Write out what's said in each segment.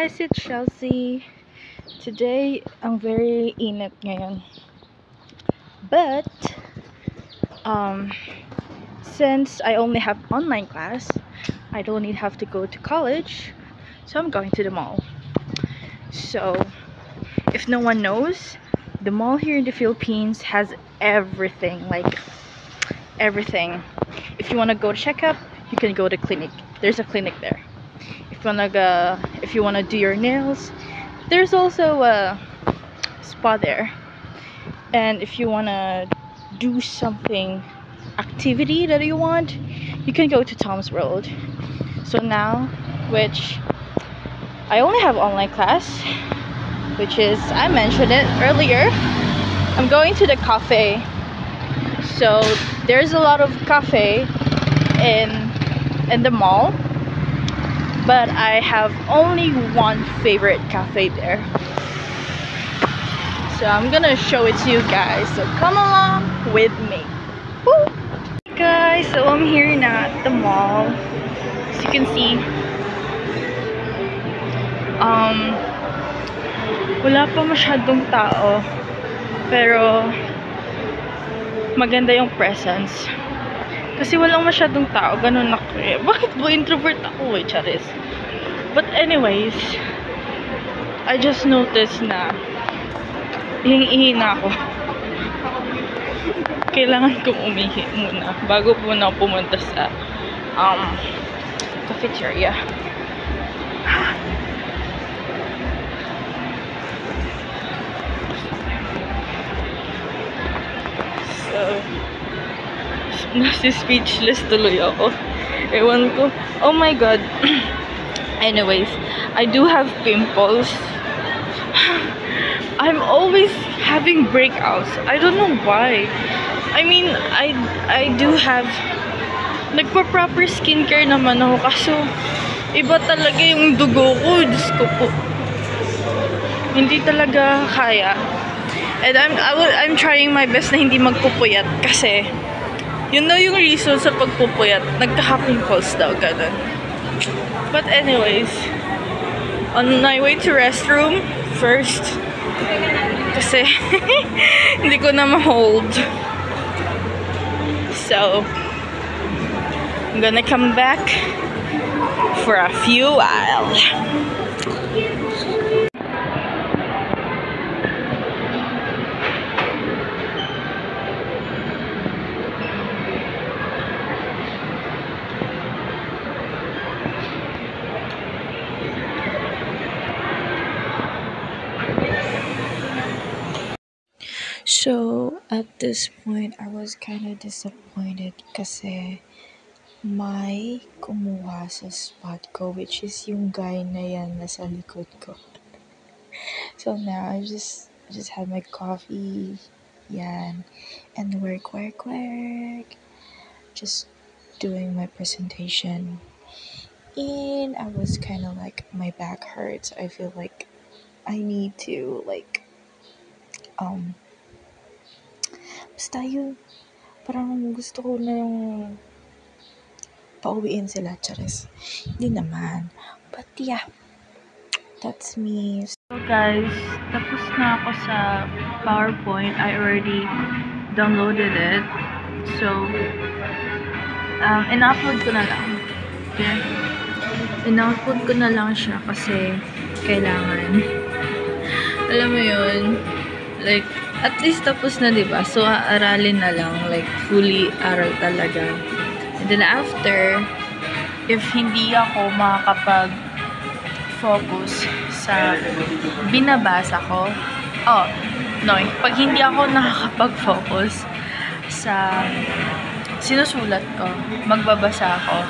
guys, it's Chelsea. Today, ang very init ngayon. But, since I only have online class, I don't have to go to college. So I'm going to the mall. So, if no one knows, the mall here in the Philippines has everything. Like, everything. If you want to go to checkup, you can go to clinic. There's a clinic there. If you wanna do your nails, there's also a spa there. And if you wanna do something activity that you want, you can go to Tom's World. So now, which I only have online class, which is, I mentioned it earlier, I'm going to the cafe. So there's a lot of cafe in the mall, but I have only one favorite cafe there. So I'm gonna show it to you guys. So come along with me. Woo! Guys, so I'm here now at the mall. As you can see, wala pa masyadong tao, pero maganda yung presence. Kasi walang masyadong tao, ganun ako eh. Bakit ba introvert ako eh, charis? But anyways, I just noticed na ihing-ihi na ako. Kailangan kong umihi muna bago po na pumunta sa cafeteria. So, nasi speechless tuloy ako. Ewan ko. Oh my god. Anyways, I do have pimples. I'm always having breakouts. I don't know why. I mean, I do have nagpa-proper skincare naman ako, kaso iba talaga yung dugo ko. Diyos ko po. Hindi talaga kaya. And I'm trying my best na hindi magpupuyat kasi yun daw yung reason sa pagpupuyat. Nagkaka-pimples daw, ganun. But anyways, on my way to restroom first, kasi hindi ko na ma-hold. So, I'm gonna come back for a few while. So, at this point, I was kind of disappointed kasi may kumuha sa spot ko, which is yung guy na yan nasa likod ko. So now, I just had my coffee, yan, and work. Just doing my presentation. And I was kind of like, my back hurts. I feel like I need to, like, basta yun, parang gusto ko na yung pauwiin sila, charis. Hindi naman. But yeah, that's me. So guys, tapos na ako sa PowerPoint. I already downloaded it. So, in-upload ko na lang. Okay? In-upload ko na lang siya kasi kailangan. Alam mo yun, like, at least tapos na, diba? So, aaralin na lang. Like, fully aral talaga. And then after, if hindi ako makakapag-focus sa binabasa ko, pag hindi ako nakakapag-focus sa sinusulat ko, magbabasa ako.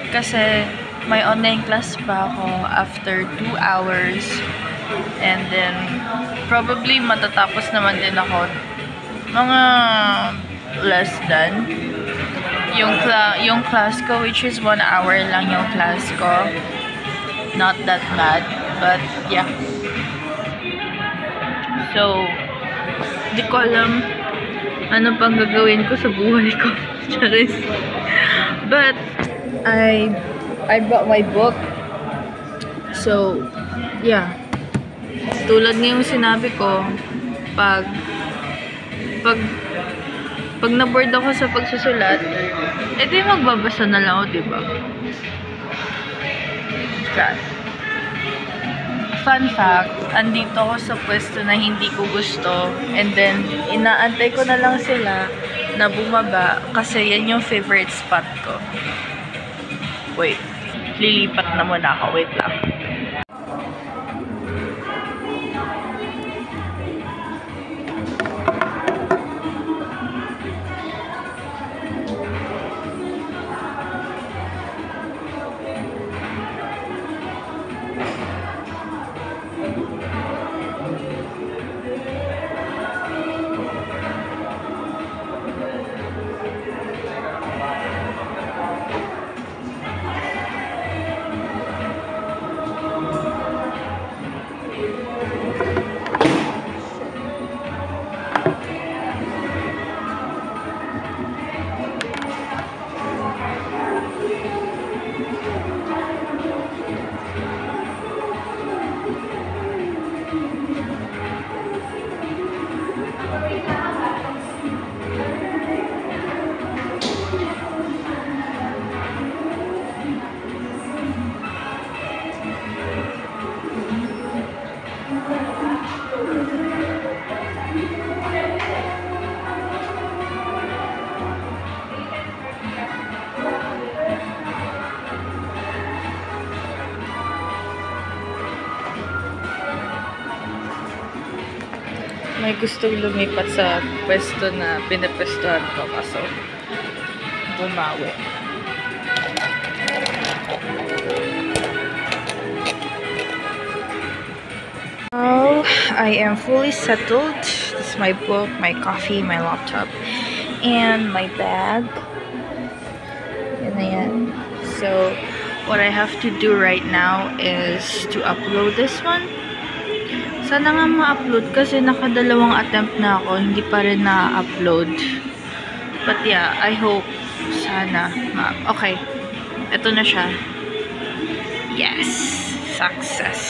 Kasi, may online class pa ako after 2 hours. And then, probably matatapos naman din ako mga less than yung class ko, which is 1 hour lang yung class ko. Not that bad, but yeah. So, di ko alam ano pang gagawin ko sa buhay ko. But I bought my book. So, yeah. Tulad nga yung sinabi ko, pag na-bored ako sa pagsusulat, edi magbabasa na lang ako, diba? Fun fact, andito ako sa pwesto na hindi ko gusto, and then inaantay ko na lang sila na bumaba kasi yan yung favorite spot ko. Wait, lilipat na muna ako. Wait lang. May gustong lumipat sa pwesto na pinapwestuhan ko, kaso bumawi. Now, I am fully settled. This is my book, my coffee, my laptop, and my bag. Yan. So, what I have to do right now is to upload this one. Sana nga ma-upload kasi nakadalawang attempt na ako, hindi pa rin na-upload. But yeah, I hope sana okay, eto na siya. Yes! Success!